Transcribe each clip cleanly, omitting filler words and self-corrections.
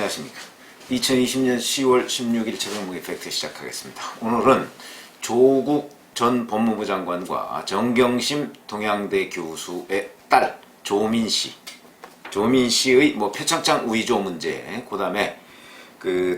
안녕하십니까. 2020년 10월 16일 최종무기 팩트 시작하겠습니다. 오늘은 조국 전 법무부 장관과 정경심 동양대 교수의 딸 조민 씨의 표창장 위조 문제, 그 다음에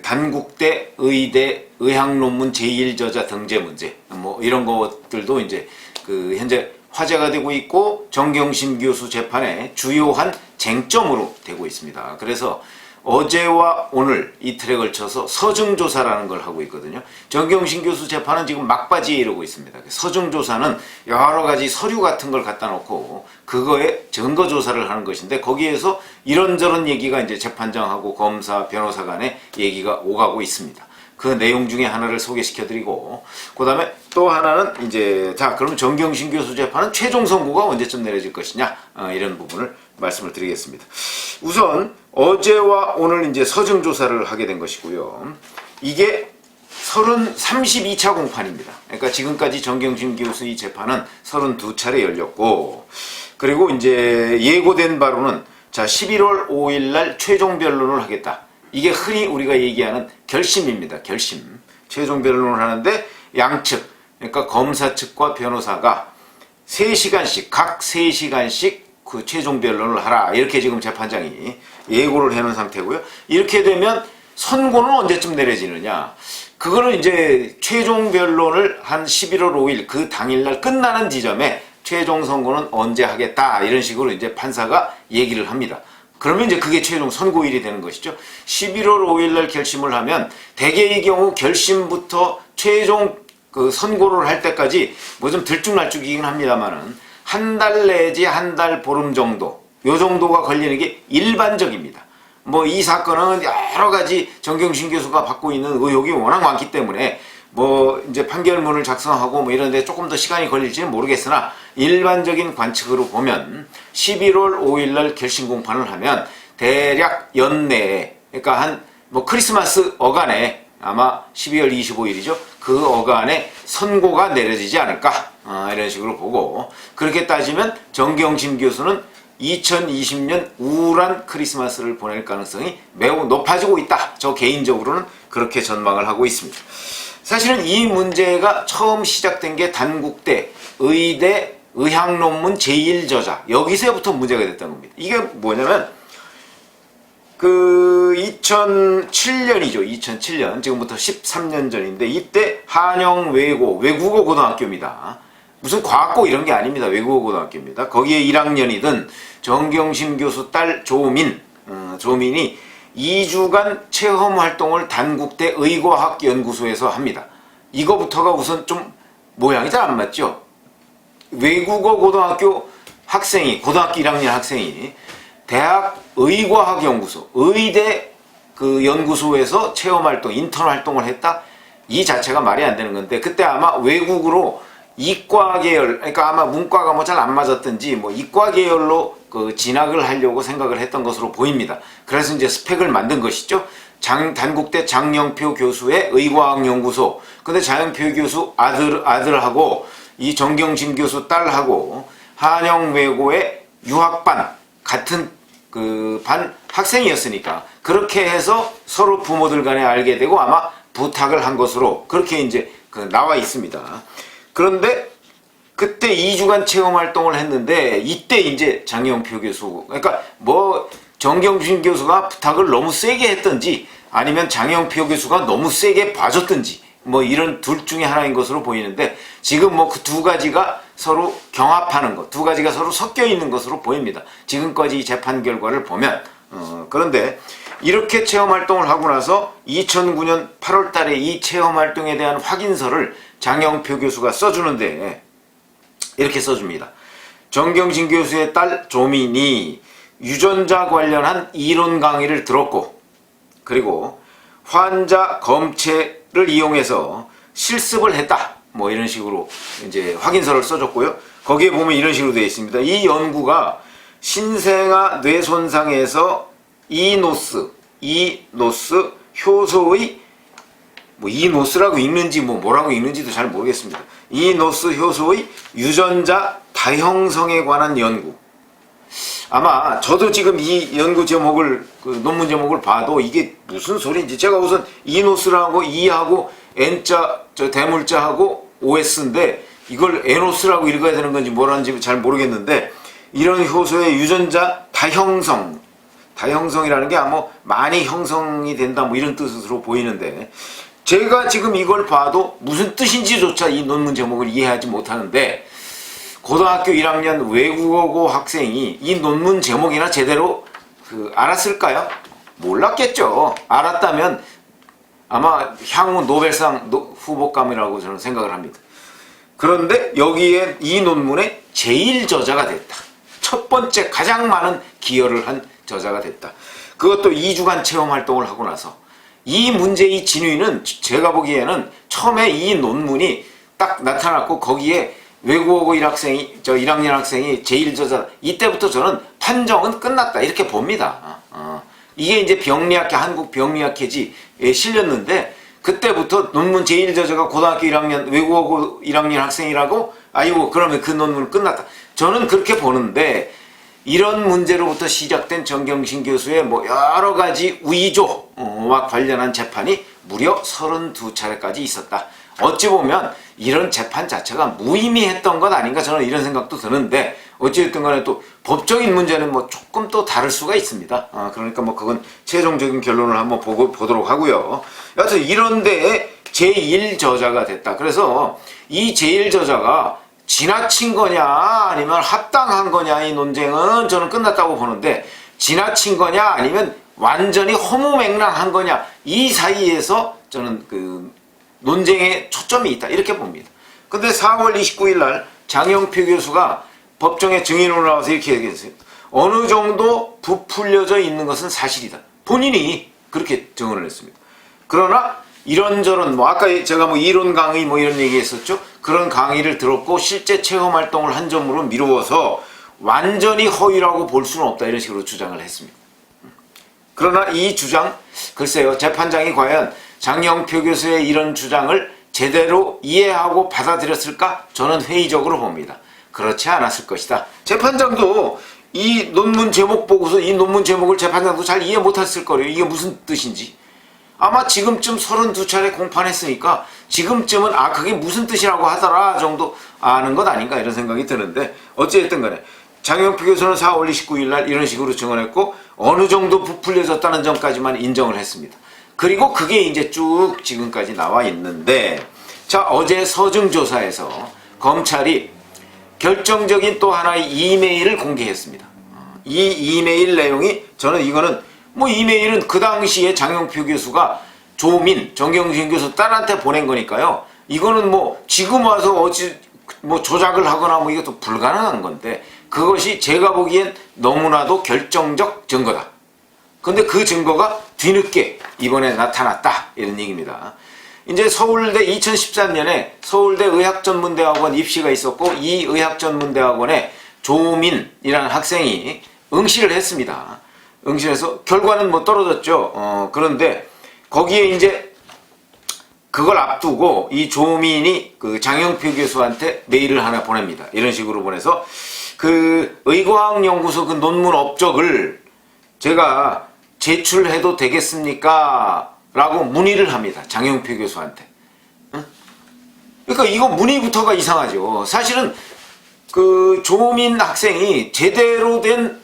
단국대 의대 의학논문 제1저자 등재 문제, 이런 것들도 이제 현재 화제가 되고 있고 정경심 교수 재판의 주요한 쟁점으로 되고 있습니다. 그래서 어제와 오늘 이틀에 걸쳐서 서증조사라는 걸 하고 있거든요. 정경심 교수 재판은 지금 막바지에 이르고 있습니다. 서증조사는 여러 가지 서류 같은 걸 갖다 놓고 그거에 증거조사를 하는 것인데, 거기에서 이런저런 얘기가 이제 재판장하고 검사, 변호사 간에 얘기가 오가고 있습니다. 그 내용 중에 하나를 소개시켜드리고, 그 다음에 또 하나는 그럼 정경심 교수 재판은 최종 선고가 언제쯤 내려질 것이냐, 이런 부분을 말씀을 드리겠습니다. 우선 어제와 오늘 서증조사를 하게 된 것이고요. 이게 32차 공판입니다. 그러니까 지금까지 정경심 교수의 재판은 32차례 열렸고, 그리고 예고된 바로는 11월 5일 날 최종 변론을 하겠다. 이게 흔히 우리가 얘기하는 결심입니다. 결심. 최종 변론을 하는데 양측, 그러니까 검사 측과 변호사가 3시간씩, 각 3시간씩 그 최종 변론을 하라. 이렇게 지금 재판장이 예고를 해놓은 상태고요. 이렇게 되면 선고는 언제쯤 내려지느냐. 그거는 최종 변론을 한 11월 5일 그 당일날 끝나는 지점에 최종 선고는 언제 하겠다. 이런 식으로 판사가 얘기를 합니다. 그러면 그게 최종 선고일이 되는 것이죠. 11월 5일 날 결심을 하면 대개의 경우 결심부터 최종 선고를 할 때까지 좀 들쭉날쭉이긴 합니다만은 한 달 내지 한 달 보름 정도, 요 정도가 걸리는 게 일반적입니다. 이 사건은 여러 가지 정경심 교수가 받고 있는 의혹이 워낙 많기 때문에 판결문을 작성하고 이런 데 조금 더 시간이 걸릴지는 모르겠으나, 일반적인 관측으로 보면 11월 5일 날 결심 공판을 하면 대략 연내에, 그러니까 크리스마스 어간에, 아마 12월 25일이죠. 그 어간에 선고가 내려지지 않을까, 이런 식으로 보고, 그렇게 따지면 정경심 교수는 2020년 우울한 크리스마스를 보낼 가능성이 매우 높아지고 있다. 저 개인적으로는 그렇게 전망을 하고 있습니다. 사실은 이 문제가 처음 시작된 게 단국대 의대 의학논문 제1저자, 여기서부터 문제가 됐던 겁니다. 이게 뭐냐면 2007년이죠. 2007년, 지금부터 13년 전인데, 이때 한영 외국어 고등학교입니다. 무슨 과학고 이런 게 아닙니다. 외국어 고등학교입니다. 거기에 1학년이던 정경심 교수 딸 조민이 2주간 체험 활동을 단국대 의과학연구소에서 합니다. 이거부터가 우선 좀 모양이 잘 안 맞죠? 외국어 고등학교 고등학교 1학년 학생이 대학 의과학연구소, 의대 연구소에서 체험 활동, 인턴 활동을 했다? 이 자체가 말이 안 되는 건데, 그때 아마 외국으로 이과 계열, 그러니까 아마 문과가 잘 안 맞았든지 이과 계열로 진학을 하려고 생각을 했던 것으로 보입니다. 그래서 스펙을 만든 것이죠. 단국대 장영표 교수의 의과학연구소. 근데 장영표 교수 아들하고 이 정경심 교수 딸하고 한영외고의 유학반, 같은 반 학생이었으니까 그렇게 해서 서로 부모들 간에 알게 되고 아마 부탁을 한 것으로 그렇게 나와 있습니다. 그런데 그때 2주간 체험 활동을 했는데, 이때 장영표 교수, 그러니까 정경심 교수가 부탁을 너무 세게 했던지, 아니면 장영표 교수가 너무 세게 봐줬던지, 이런 둘 중에 하나인 것으로 보이는데, 지금 그 두 가지가 서로 경합하는 것, 두 가지가 서로 섞여 있는 것으로 보입니다. 지금까지 이 재판 결과를 보면. 그런데 이렇게 체험 활동을 하고 나서 2009년 8월 달에 이 체험 활동에 대한 확인서를 장영표 교수가 써주는데, 이렇게 써줍니다. 정경심 교수의 딸 조민이 유전자 관련한 이론 강의를 들었고, 그리고 환자 검체를 이용해서 실습을 했다. 이런 식으로 확인서를 써줬고요. 거기에 보면 이런 식으로 되어 있습니다. 이 연구가 신생아 뇌 손상에서 이노스 효소의 이노스라고 읽는지 뭐라고 읽는지도 잘 모르겠습니다. 이노스 효소의 유전자 다형성에 관한 연구. 아마 저도 지금 이 연구 제목을 논문 제목을 봐도 이게 무슨 소리인지 제가 우선 이노스라고 E하고 N자 저 대물자하고 OS인데 이걸 에노스라고 읽어야 되는 건지 뭐라는지 잘 모르겠는데 이런 효소의 유전자 다형성이라는 게 아마 많이 형성이 된다 뭐 이런 뜻으로 보이는데 제가 지금 이걸 봐도 무슨 뜻인지조차 이 논문 제목을 이해하지 못하는데 고등학교 1학년 외국어고 학생이 이 논문 제목이나 제대로 알았을까요? 몰랐겠죠. 알았다면 아마 향후 노벨상 후보감이라고 저는 생각을 합니다. 그런데 여기에 이 논문의 제1저자가 됐다. 첫 번째 가장 많은 기여를 한 저자가 됐다. 그것도 2주간 체험활동을 하고 나서 이 문제의 진위는 제가 보기에는 처음에 이 논문이 딱 나타났고 거기에 외국어고 1학년 학생이 제1저자 이때부터 저는 판정은 끝났다 이렇게 봅니다. 이게 이제 병리학회 한국 병리학회지에 실렸는데 그때부터 논문 제1저자가 고등학교 1학년 외국어고 1학년 학생이라고 아이고 그러면 그 논문은 끝났다. 저는 그렇게 보는데 이런 문제로부터 시작된 정경심 교수의 뭐 여러 가지 위조와 관련한 재판이 무려 32차례까지 있었다. 어찌 보면 이런 재판 자체가 무의미했던 것 아닌가 저는 이런 생각도 드는데 어찌됐든 간에 또 법적인 문제는 뭐 조금 또 다를 수가 있습니다. 그러니까 뭐 그건 최종적인 결론을 한번 보도록 하고요. 여하튼 이런 데에 제1저자가 됐다. 그래서 이 제1저자가 지나친 거냐 아니면 합당한 거냐 이 논쟁은 저는 끝났다고 보는데 지나친 거냐 아니면 완전히 허무맹랑한 거냐 이 사이에서 저는 논쟁에 초점이 있다 이렇게 봅니다. 근데 4월 29일 날 장영표 교수가 법정에 증인으로 나와서 이렇게 얘기했어요. 어느 정도 부풀려져 있는 것은 사실이다. 본인이 그렇게 증언을 했습니다. 그러나 이런저런 아까 제가 이론 강의 이런 얘기했었죠. 그런 강의를 들었고 실제 체험 활동을 한 점으로 미루어서 완전히 허위라고 볼 수는 없다 이런 식으로 주장을 했습니다. 그러나 이 주장 글쎄요 재판장이 과연 장영표 교수의 이런 주장을 제대로 이해하고 받아들였을까? 저는 회의적으로 봅니다. 그렇지 않았을 것이다. 재판장도 이 논문 제목 보고서 이 논문 제목을 재판장도 잘 이해 못했을 거예요. 이게 무슨 뜻인지. 아마 지금쯤 32차례 공판했으니까 지금쯤은 그게 무슨 뜻이라고 하더라 정도 아는 것 아닌가 이런 생각이 드는데 어찌됐든 간에 장영표 교수는 4월 29일 날 이런 식으로 증언했고 어느 정도 부풀려졌다는 점까지만 인정을 했습니다. 그리고 그게 이제 쭉 지금까지 나와 있는데 자 어제 서증조사에서 검찰이 결정적인 또 하나의 이메일을 공개했습니다. 이 이메일 내용이 저는 이거는 이메일은 그 당시에 장영표 교수가 정경심 교수 딸한테 보낸 거니까요. 이거는 지금 와서 조작을 하거나 이것도 불가능한 건데 그것이 제가 보기엔 너무나도 결정적 증거다. 근데 그 증거가 뒤늦게 이번에 나타났다 이런 얘기입니다. 이제 서울대 2013년에 서울대 의학전문대학원 입시가 있었고 이 의학전문대학원에 조민이라는 학생이 응시를 했습니다. 응시해서 결과는 떨어졌죠. 그런데 거기에 이제 그걸 앞두고 이 조민이 장영표 교수한테 메일을 하나 보냅니다. 이런 식으로 보내서 의과학연구소 논문 업적을 제가 제출해도 되겠습니까? 라고 문의를 합니다. 장영표 교수한테. 응? 그러니까 이거 문의부터가 이상하죠. 사실은 조민 학생이 제대로 된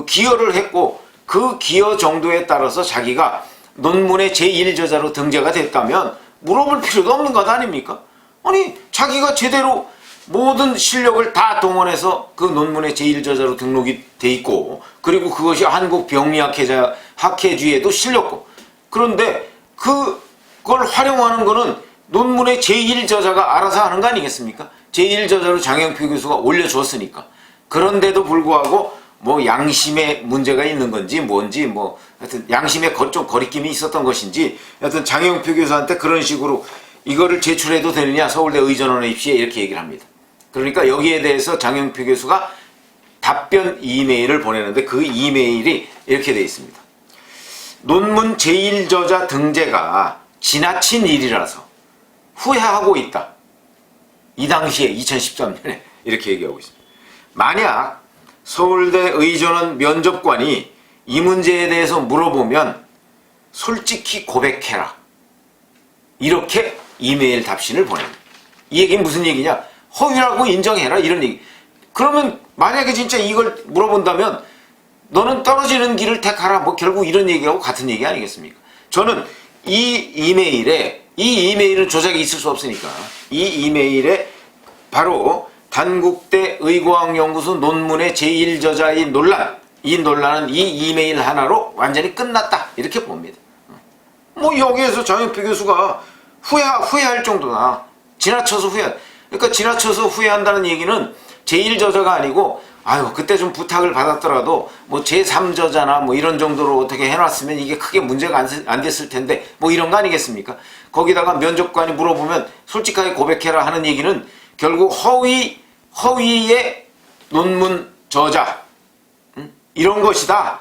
기여를 했고 그 기여 정도에 따라서 자기가 논문의 제1저자로 등재가 됐다면 물어볼 필요도 없는 것 아닙니까? 아니 자기가 제대로 모든 실력을 다 동원해서 그 논문의 제1저자로 등록이 돼 있고 그리고 그것이 한국병리학회지에도 실렸고 그런데 그걸 활용하는 거는 논문의 제1저자가 알아서 하는 거 아니겠습니까? 제1저자로 장영표 교수가 올려줬으니까. 그런데도 불구하고 양심에 문제가 있는 건지 뭔지 하여튼 양심에 좀 거리낌이 있었던 것인지 하여튼 장영표 교수한테 그런 식으로 이거를 제출해도 되느냐 서울대 의전원의 입시에 이렇게 얘기를 합니다. 그러니까 여기에 대해서 장영표 교수가 답변 이메일을 보내는데 그 이메일이 이렇게 되어 있습니다. 논문 제1저자 등재가 지나친 일이라서 후회하고 있다. 이 당시에 2013년에 이렇게 얘기하고 있습니다. 만약 서울대 의전원 면접관이 이 문제에 대해서 물어보면 솔직히 고백해라. 이렇게 이메일 답신을 보냅니다. 이 얘기는 무슨 얘기냐? 허위라고 인정해라 이런 얘기. 그러면 만약에 진짜 이걸 물어본다면 너는 떨어지는 길을 택하라. 뭐 결국 이런 얘기하고 같은 얘기 아니겠습니까? 저는 이 이메일은 조작이 있을 수 없으니까 이 이메일에 바로 단국대 의과학연구소 논문의 제1저자인 논란, 이 논란은 이 이메일 하나로 완전히 끝났다 이렇게 봅니다. 뭐 여기에서 장혁표 교수가 후회할 정도나 지나쳐서 그러니까 지나쳐서 후회한다는 얘기는 제1저자가 아니고 아유 그때 좀 부탁을 받았더라도 뭐 제3저자나 뭐 이런 정도로 어떻게 해놨으면 이게 크게 문제가 안 됐을 텐데 뭐 이런 거 아니겠습니까? 거기다가 면접관이 물어보면 솔직하게 고백해라 하는 얘기는 결국 허위의 논문 저자 이런 것이다.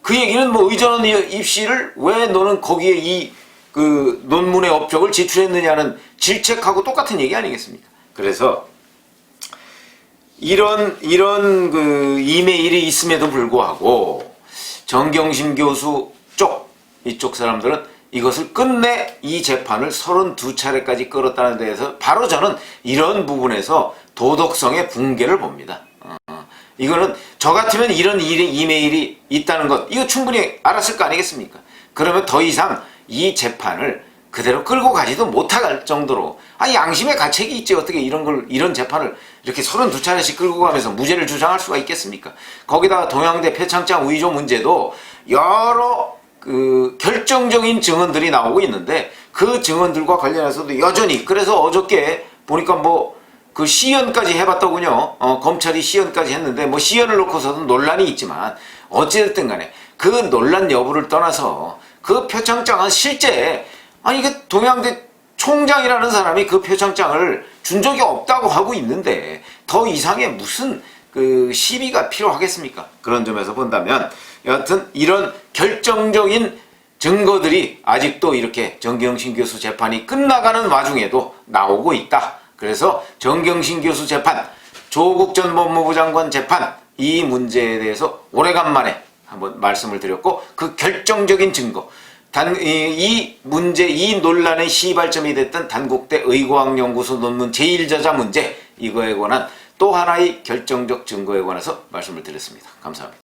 그 얘기는 뭐 의전원 입시를 왜 너는 거기에 이 그 논문의 업적을 제출했느냐는 질책하고 똑같은 얘기 아니겠습니까? 그래서 이런 그 이메일이 있음에도 불구하고 정경심 교수 이쪽 사람들은 이것을 끝내 이 재판을 32차례까지 끌었다는 데에서 바로 저는 이런 부분에서 도덕성의 붕괴를 봅니다. 이거는 저 같으면 이런 이메일이 있다는 것 이거 충분히 알았을 거 아니겠습니까? 그러면 더 이상 이 재판을 그대로 끌고 가지도 못할 정도로 양심의 가책이 있지 어떻게 이런 재판을 이렇게 32차례씩 끌고 가면서 무죄를 주장할 수가 있겠습니까? 거기다가 동양대 표창장 위조 문제도 여러 그 결정적인 증언들이 나오고 있는데 그 증언들과 관련해서도 여전히 그래서 어저께 보니까 뭐 그 시연까지 해봤더군요. 검찰이 시연까지 했는데 뭐 시연을 놓고서도 논란이 있지만 어찌됐든 간에 그 논란 여부를 떠나서 그 표창장은 실제 이게 동양대 총장이라는 사람이 그 표창장을 준 적이 없다고 하고 있는데 더 이상의 무슨 그 시비가 필요하겠습니까? 그런 점에서 본다면 여하튼 이런 결정적인 증거들이 아직도 이렇게 정경심 교수 재판이 끝나가는 와중에도 나오고 있다. 그래서 정경심 교수 재판, 조국 전 법무부 장관 재판 이 문제에 대해서 오래간만에 한번 말씀을 드렸고 그 결정적인 증거 이 논란의 시발점이 됐던 단국대 의과학연구소 논문 제1저자 문제 이거에 관한 또 하나의 결정적 증거에 관해서 말씀을 드렸습니다. 감사합니다.